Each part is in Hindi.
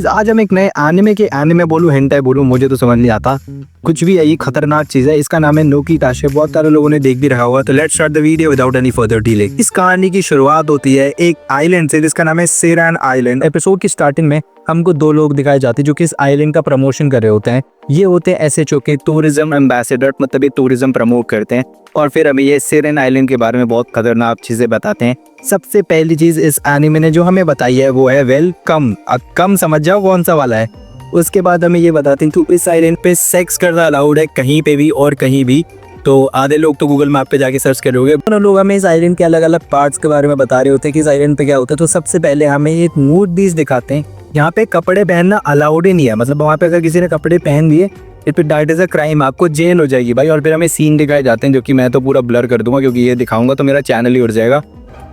आज हम एक नए एनिमे बोलूं हेंटाई बोलूं मुझे तो समझ नहीं आता, कुछ भी है, ये खतरनाक चीज है। इसका नाम है नोकी ताशे, बहुत सारे लोगों ने देख भी रखा हुआ। तो let's start the video without any further delay. इस कहानी की शुरुआत होती है एक आइलैंड से जिसका नाम है सेरान आइलैंड। एपिसोड की स्टार्टिंग में हमको दो लोग दिखाए जाते हैं जो कि इस आइलैंड का प्रमोशन कर रहे होते हैं। ये होते हैं एसएचओ के टूरिज्म एम्बेसडर, मतलब ये टूरिज्म प्रमोट करते हैं। और फिर हमें ये सेरेन आइलैंड के बारे में बहुत खतरनाक चीजें बताते हैं। सबसे पहली चीज इस एनिमे ने जो हमें बताई है वो है वेलकम। कम समझ जाओ कौन सा वाला है। उसके बाद हमें ये बताते हैं कि इस आइलैंड पे सेक्स करना अलाउड है कहीं पे भी और कहीं भी। तो आधे लोग तो गूगल मैप पे जाके सर्च करोगे। दोनों लोग हमें इस आइलैंड के अलग अलग पार्ट्स के बारे में बता रहे होते हैं कि इस आइलैंड पे क्या होता है। तो सबसे पहले हमें एक मूड बीच दिखाते हैं। यहाँ पे कपड़े पहनना अलाउड ही नहीं है, मतलब वहाँ पे अगर किसी ने कपड़े पहन दिए इट पे डाइट इज अ क्राइम, आपको जेल हो जाएगी भाई। और फिर हमें सीन दिखाए जाते हैं जो कि मैं तो पूरा ब्लर कर दूंगा क्योंकि ये दिखाऊंगा तो मेरा चैनल ही उड़ जाएगा।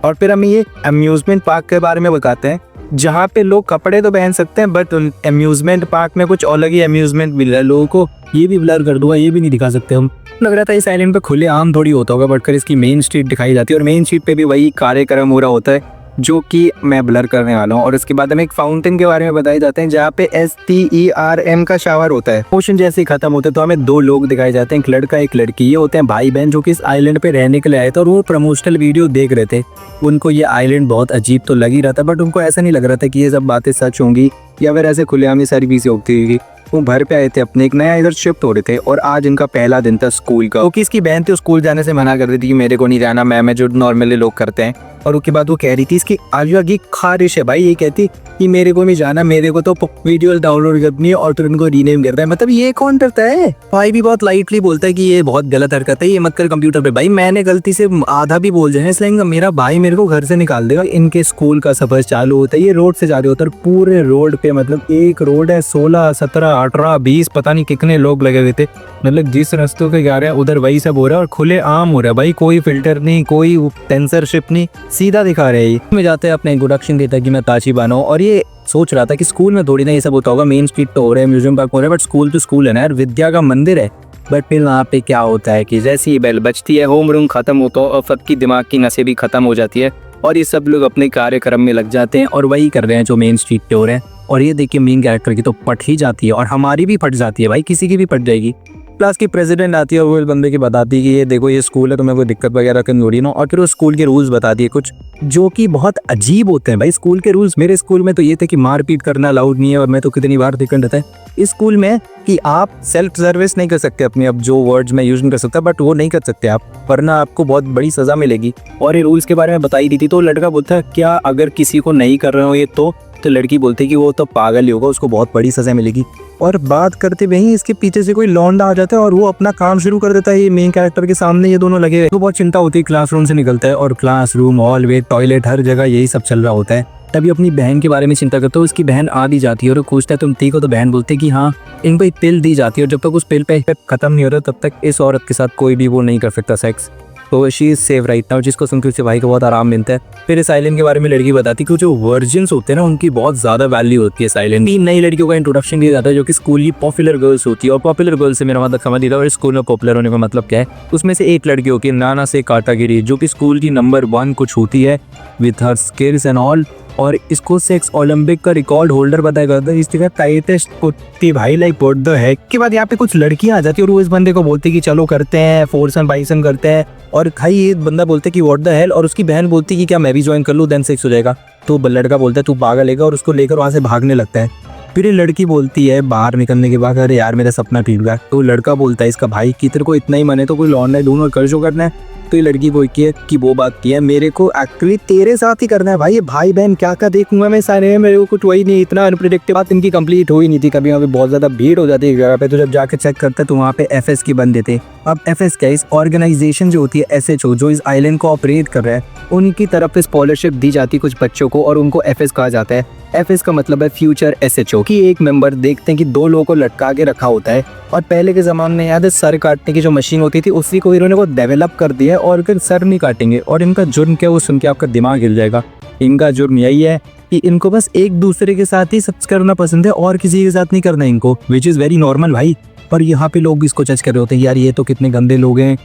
और फिर हमें ये अम्यूजमेंट पार्क के बारे में बताते हैं जहाँ पे लोग कपड़े तो पहन सकते हैं बट अम्यूजमेंट पार्क में कुछ अलग ही अम्यूजमेंट मिल रहा है लोगों को। ये भी ब्लर कर दूंगा, ये भी नहीं दिखा सकते हम। लग रहा था इस आइलैंड पे खुले आम थोड़ी होता होगा, बट इसकी मेन स्ट्रीट दिखाई जाती है और मेन स्ट्रीट पे भी वही कार्यक्रम हो रहा होता है जो कि मैं ब्लर करने वाला हूँ। और उसके बाद हमें एक फाउंटेन के बारे में बताए जाते हैं जहाँ पे STERM का शावर होता है। पोशन जैसे ही खत्म होता है तो हमें दो लोग दिखाए जाते हैं, एक लड़का एक लड़की। ये होते हैं भाई बहन जो कि इस आइलैंड पे रहने के लिए आए थे और वो प्रमोशनल वीडियो देख रहे थे। उनको ये आइलैंड बहुत अजीब तो लग ही रहा था बट उनको ऐसा नहीं लग रहा था कि ये सब बातें सच होंगी या फिर ऐसे खुलेआम ये सारी चीजें होती होगी। वो घर पे आए थे अपने, एक नया इधर शिफ्ट हो रहे थे और आज इनका पहला दिन था स्कूल का। क्योंकि इसकी बहन थी स्कूल जाने से मना कर रही थी कि मेरे को नहीं जाना, मैं जो नॉर्मली लोग करते हैं। और उसके बाद वो कह रही थी इसकी आलिया की खारिश है भाई, ये कहती कि मेरे को नहीं जाना, मेरे को तो वीडियो डाउनलोड करनी है और फिर उनको रीनेम करता है। मतलब ये कौन करता है? भाई भी बहुत लाइटली बोलता है कि ये बहुत गलत हरकत है, ये मत कर कंप्यूटर पे। भाई मैंने गलती से आधा भी बोल जाए इसलिए मेरा भाई मेरे को घर से निकाल देगा। इनके स्कूल का सफर चालू होता है, ये रोड से जा रहे होते हैं। पूरे रोड पे, मतलब एक रोड है 16, 17, 18, 20 पता नहीं कितने लोग लगे हुए थे। मतलब जिस रास्तों के जा रहे हैं उधर वही सब हो रहा है और खुले आम हो रहा है भाई, कोई फिल्टर नहीं, कोई सेंसरशिप नहीं, सीधा दिखा रहे हैं। में जाते हैं अपने इंट्रोडक्शन देता है कि मैं ताशिबाना हूं और ये सोच रहा था कि स्कूल में थोड़ी ना ये सब होता होगा, मेन स्ट्रीट तो हो रहा है, म्यूजियम पार्क हो रहा है, बट स्कूल तो स्कूल है ना यार, विद्या का मंदिर है। बट फिर वहाँ पे क्या होता है कि जैसे ही बेल बजती है होमरूम खत्म होता है और सबकी दिमाग की नसें भी खत्म हो जाती है और ये सब लोग अपने कार्यक्रम में लग जाते हैं और वही कर रहे हैं जो मेन स्ट्रीट पे हो रहे हैं। और ये देखिए मेन कैरेक्टर की तो पट ही जाती है और हमारी भी फट जाती है भाई, किसी की भी फट जाएगी। प्लस की प्रेसिडेंट आती है और वो बंदे की बताती है कि ये देखो ये स्कूल है, तुम्हें कोई दिक्कत वगैरह करनी हो रही ना। और फिर वो स्कूल के रूल्स बताती है कुछ जो कि बहुत अजीब होते हैं भाई स्कूल के रूल्स। मेरे स्कूल में तो ये थे कि मारपीट करना अलाउड नहीं है और मैं तो कितनी बार देखने रहता है इस स्कूल में कि आप सेल्फ सर्विस नहीं कर सकते अपने, अब जो वर्ड्स मैं यूज नहीं कर सकता बट वो नहीं कर सकते आप, वरना आपको बहुत बड़ी सजा मिलेगी। और ये रूल्स के बारे में बताई दी थी। तो लड़का बोलता है क्या अगर किसी को नहीं कर रहे हो ये तो लड़की बोलती है कि वो तो पागल ही होगा, उसको बहुत बड़ी सजा मिलेगी। और बात करते हुए ही इसके पीछे से कोई लौंडा आ जाता है और वो अपना काम शुरू कर देता है। ये मेन कैरेक्टर के सामने ये दोनों लगे हुए, तो बहुत चिंता होती है। क्लासरूम से निकलता है और क्लासरूम, हॉलवे, टॉयलेट, हर जगह यही सब चल रहा होता है। तभी अपनी बहन के बारे में चिंता करता है। उसकी बहन आ दी जाती है और पूछता है तुम ठीक हो? तो बहन बोलती है कि हाँ। इनको एक पिल दी जाती है और जब तक उस पिल पे खत्म नहीं हो रहा तब तक इस औरत के साथ कोई भी वो नहीं कर सकता सेक्स। तो she is safe right now, जिसको सुनकर उसके भाई को बहुत आराम मिलता है। फिर इस आइलैंड के बारे में लड़की बताती है कि जो वर्जिन्स होते हैं ना उनकी बहुत ज्यादा वैल्यू होती है इस आइलैंड। 3 नई लड़कियों का इंट्रोडक्शन दिया जाता है जो कि स्कूल की पॉपुलर गर्ल्स होती है। और पॉपुलर गर्ल्स से मेरा मतलब समझ नहीं था और स्कूल में पॉपुलर होने का मतलब क्या है। उसमें से एक लड़की होती है नाना से काटागिरी जो कि स्कूल की नंबर 1 कुछ होती है with her skills and all. और इसको सेक्स ओलंपिक का रिकॉर्ड होल्डर बताया गया था। इस जगह टाइटेस्ट कुत्ती भाई लाइक व्हाट द हेक। के बाद यहाँ पे कुछ लड़कियां आ जाती है और वो इस बंदे को बोलती कि चलो करते हैं, फोर्सन बाइसन करते हैं। और भाई ये बंदा बोलते कि व्हाट द हेल, और उसकी बहन बोलती कि क्या मैं भी ज्वाइन कर लूँ, देन सेक्स हो जाएगा। तो लड़का बोलता है तू पागल है और उसको लेकर वहाँ से भागने लगता है। फिर ये लड़की बोलती है बाहर निकलने के बाद अरे यार मेरा सपना टूट गया। तो लड़का बोलता है इसका भाई कि तेरे को इतना ही मन है तो कोई लौंडा ढूंढ कर जो करना है। तो ये लड़की बोलती है कि वो बात की है मेरे को एक्चुअली तेरे साथ ही करना है भाई, ये भाई बहन क्या क्या देखूंगा मैं सारे में, मेरे को कुछ वही नहीं। इतना अनप्रेडिक्टेबल बात इनकी कंप्लीट हो ही नहीं थी। कभी वहाँ पे बहुत ज्यादा भीड़ हो जाती है जगह पे, तो जब जाके चेक करते तो वहाँ पे FS की बंद देते। अब FS क्या, इस ऑर्गेनाइजेशन जो होती है SHO जो इस आइलैंड को ऑपरेट कर रहा है उनकी तरफ स्कॉलरशिप दी जाती है कुछ बच्चों को और उनको FS कहा जाता है। FS का मतलब है फ्यूचर SHO की एक मेंबर। देखते हैं कि 2 लोगों को लटका के रखा होता है और पहले के ज़माने में याद है सर काटने की जो मशीन होती थी उसी को इन्होंने को डेवलप कर दिया है और फिर सर नहीं काटेंगे। और इनका जुर्म क्या वो सुन के आपका दिमाग हिल जाएगा। इनका जुर्म यही है कि इनको बस एक दूसरे के साथ ही सेक्स करना पसंद है और किसी के साथ नहीं करना इनको, विच इज़ वेरी नॉर्मल भाई। पर यहाँ पे लोग इसको जज कर रहे होते हैं यार ये तो कितने गंदे लोग हैं,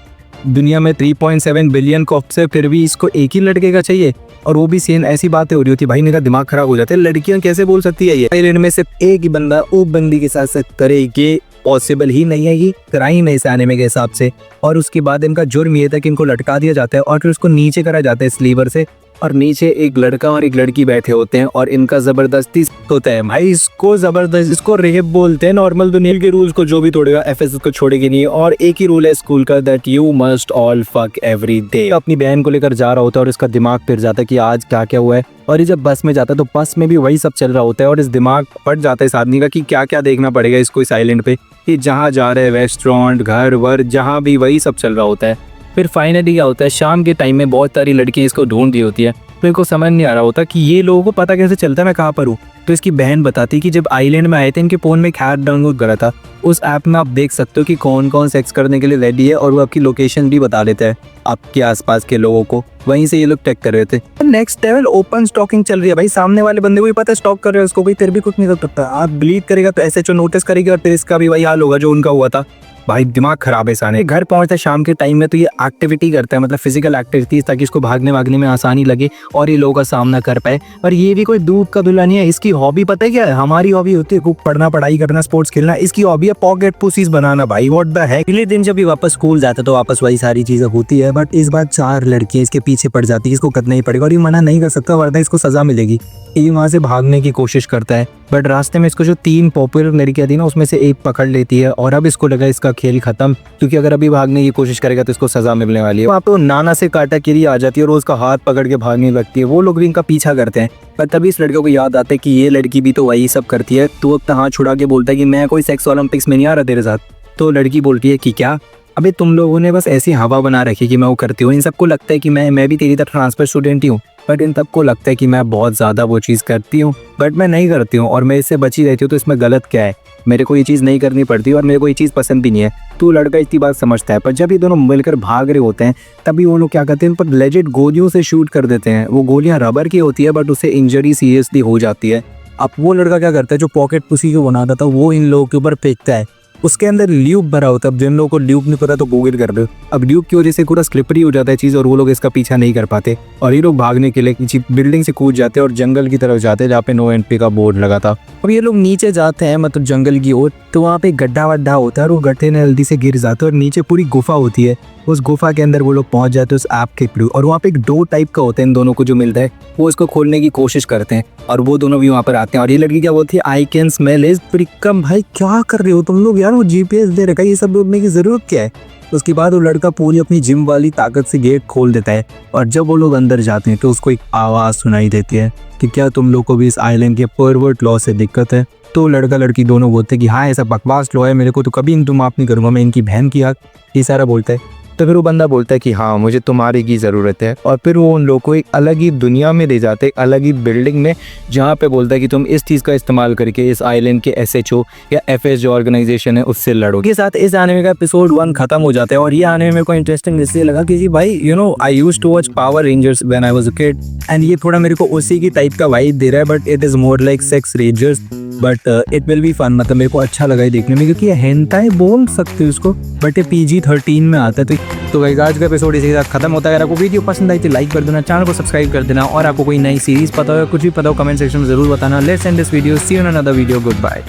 दुनिया में 3.7 बिलियन कॉप्स है फिर भी इसको एक ही लड़के का चाहिए। और वो भी सेम ऐसी बातें हो रही होती है, भाई मेरा दिमाग खराब हो जाता है। लड़कियां कैसे बोल सकती है ये आइलैंड में सिर्फ एक ही बंदा वो बंदी के साथ सेक्स करे, ये पॉसिबल ही नहीं है, ये क्राइम है इस एनिमे के हिसाब से। और उसके बाद इनका जुर्म ये था कि इनको लटका दिया जाता है और फिर उसको नीचे करा जाता है स्लीवर से, और नीचे एक लड़का और एक लड़की बैठे होते हैं और इनका जबरदस्ती होता है। भाई इसको जबरदस्त, इसको रेप बोलते हैं। नॉर्मल दुनिया के रूल्स को जो भी तोड़ेगा एफएस को छोड़ेगी नहीं। और एक ही रूल है स्कूल का, that you must all fuck every day. अपनी बहन को लेकर जा रहा होता है और इसका दिमाग फिर जाता है कि आज क्या क्या हुआ है। और ये जब बस में जाता है तो बस में भी वही सब चल रहा होता है और इस दिमाग फट जाता है इस आदमी का कि क्या क्या देखना पड़ेगा इसको इस आइलैंड पे, कि जहाँ जा रहे हैं रेस्टोरेंट घर वर जहाँ भी वही सब चल रहा होता है। फिर फाइनली क्या होता है, शाम के टाइम में बहुत सारी लड़कियां इसको ढूंढ रही होती है। मेरे को समझ नहीं आ रहा होता कि ये लोगों को पता कैसे चलता है मैं कहाँ पर हूँ। तो इसकी बहन बताती कि जब आइलैंड में आए थे इनके फ़ोन में एक ऐप डाउनलोड करा था, उस ऐप में आप देख सकते हो कि कौन कौन सेक्स करने के लिए रेडी है और वो आपकी लोकेशन भी बता देता है आपके आसपास के लोगों को। वहीं से ये लोग टैग कर रहे थे। नेक्स्ट लेवल ओपन स्टॉकिंग चल रही है भाई, सामने वाले बंदे को भी पता है स्टॉक कर रहे हैं उसको, भाई तेरे भी कुछ नहीं कर सकता। आप बिलीव करेगा तो एसएचओ नोटिस करेगा और फिर इसका भी वही हाल होगा जो उनका हुआ था। भाई दिमाग खराब है साने। घर पहुंचता है शाम के टाइम में तो ये एक्टिविटी करता है, मतलब फिजिकल एक्टिविटीज, ताकि इसको भागने वागने में आसानी लगे और ये लोगों का सामना कर पाए। और ये भी कोई दूध का दुल्हा नहीं है, इसकी हॉबी पता है क्या है? हमारी हॉबी होती है पढ़ना पढ़ाई करना स्पोर्ट्स खेलना, इसकी हॉबी है पॉकेट पुसीज बनाना। भाई व्हाट द हेक। अगले दिन जब ये वापस स्कूल जाता है तो वापस वही सारी चीजें होती है, बट इस बार 4 लड़कियां इसके पीछे पड़ जाती है। इसको करना ही पड़ेगा और ये मना नहीं कर सकता वरना इसको सजा मिलेगी। ये वहाँ से भागने की कोशिश करता है बट रास्ते में इसको जो 3 पॉपुलर लड़कियां थी ना उसमें से एक पकड़ लेती है और अब इसको लगा इसका खेल खत्म, क्योंकि अगर अभी भागने की कोशिश करेगा तो इसको सजा मिलने वाली है। वहाँ पे नाना से काटाकीरी आ जाती है और उसका हाथ पकड़ के भागने लगती है। वो लोग भी इनका पीछा करते हैं पर तभी इस लड़के को याद आता है कि ये लड़की भी तो वही सब करती है। तो अपना हाथ छुड़ा के बोलता है कि मैं कोई सेक्स ओलंपिक्स में नहीं आ रहा तेरे साथ। तो लड़की बोलती है कि क्या, अबे तुम लोगों ने बस ऐसी हवा बना रखी कि मैं वो करती हूँ। इन सबको लगता है कि मैं भी तेरी तरह ट्रांसफर स्टूडेंट ही हूँ, बट इन सबको लगता है कि मैं बहुत ज़्यादा वो चीज़ करती हूँ बट मैं नहीं करती हूँ और मैं इससे बची रहती हूँ। तो इसमें गलत क्या है, मेरे को ये चीज़ नहीं करनी पड़ती और मेरे को ये चीज़ पसंद भी नहीं है। तो लड़का इतनी बात समझता है। पर जब ये दोनों मिलकर भाग रहे होते हैं तभी वो लोग क्या करते हैं, इन पर लेजिट गोलियों से शूट कर देते हैं। वो गोलियाँ रबर की होती है बट उससे इंजरी सीरियसली हो जाती है। अब वो लड़का क्या करता है, जो पॉकेट पुसी को बनाता था वो इन लोगों के ऊपर फेंकता है। उसके अंदर ल्यूब भरा होता है। अब जिन लोगों को ल्यूब नहीं पता तो गूगल कर दो। अब ल्यूब की वजह से पूरा स्लिपरी हो जाता है चीज़ और वो लोग इसका पीछा नहीं कर पाते और ये लोग भागने के लिए किसी बिल्डिंग से कूद जाते हैं और जंगल की तरफ जाते हैं जहाँ पे नो एंट्री का बोर्ड लगा था। अब ये लोग नीचे जाते हैं मतलब जंगल की ओर, तो वहाँ पे गड्ढा वड्ढा होता है और वो गड्ढे में जल्दी से गिर जाते हैं और नीचे पूरी गुफा होती है। उस गुफा के अंदर वो लोग पहुंच जाते हैं उस ऐप के थ्रू और वहाँ पे एक डोर टाइप का होता है इन दोनों को जो मिलता है। वो इसको खोलने की कोशिश करते हैं और वो दोनों भी वहाँ पर आते हैं और ये लड़की क्या बोलती है, I can smell is precum. भाई क्या कर रहे हो तुम लोग यार, वो जीपीएस दे रखा है, ये सब रोकने की जरूरत क्या है। उसके बाद वो लड़का पूरी अपनी जिम वाली ताकत से गेट खोल देता है और जब वो लोग अंदर जाते हैं तो उसको एक आवाज़ सुनाई देती है कि क्या तुम लोग को भी इस आइलैंड के परवर्ट लॉ से दिक्कत है। तो लड़का लड़की दोनों बोलते हैं कि हाँ ऐसा बकवास लॉ है, मेरे को तो कभी तुम माफ़ नहीं करूँगा, मैं इनकी बहन की हक, ये सारा बोलता है। तो फिर वो बंदा बोलता है कि हाँ मुझे तुम्हारी की ज़रूरत है और फिर वो उन लोगों को एक अलग ही दुनिया में ले जाते हैं, एक अलग ही बिल्डिंग में, जहाँ पे बोलता है कि तुम इस चीज़ का इस्तेमाल करके इस आइलैंड के एसएचओ या एफएस जो ऑर्गेनाइजेशन है उससे लड़ो। के साथ इस एनिमे का एपिसोड 1 खत्म हो जाता है और ये आने मेरे को इंटरेस्टिंग इसलिए लगा कि भाई you know I used to watch Power Rangers when I was a kid and ये थोड़ा मेरे को उसी की टाइप का वाइब दे रहा है but it is more like sex rangers but it will be fun. मतलब मेरे को अच्छा लगा ये देखने में क्योंकि ये हेंटाई बोल सकते हो इसको बट ये PG-13 में आता है। तो गाइस आज का एपिसोड इसी के साथ खत्म होता है। अगर आपको वीडियो पसंद आई तो लाइक कर देना, चैनल को सब्सक्राइब कर देना और आपको कोई नई सीरीज पता हो कुछ भी पता हो कमेंट सेक्शन में जरूर बताना। Let's end this video, see you in another video, good bye.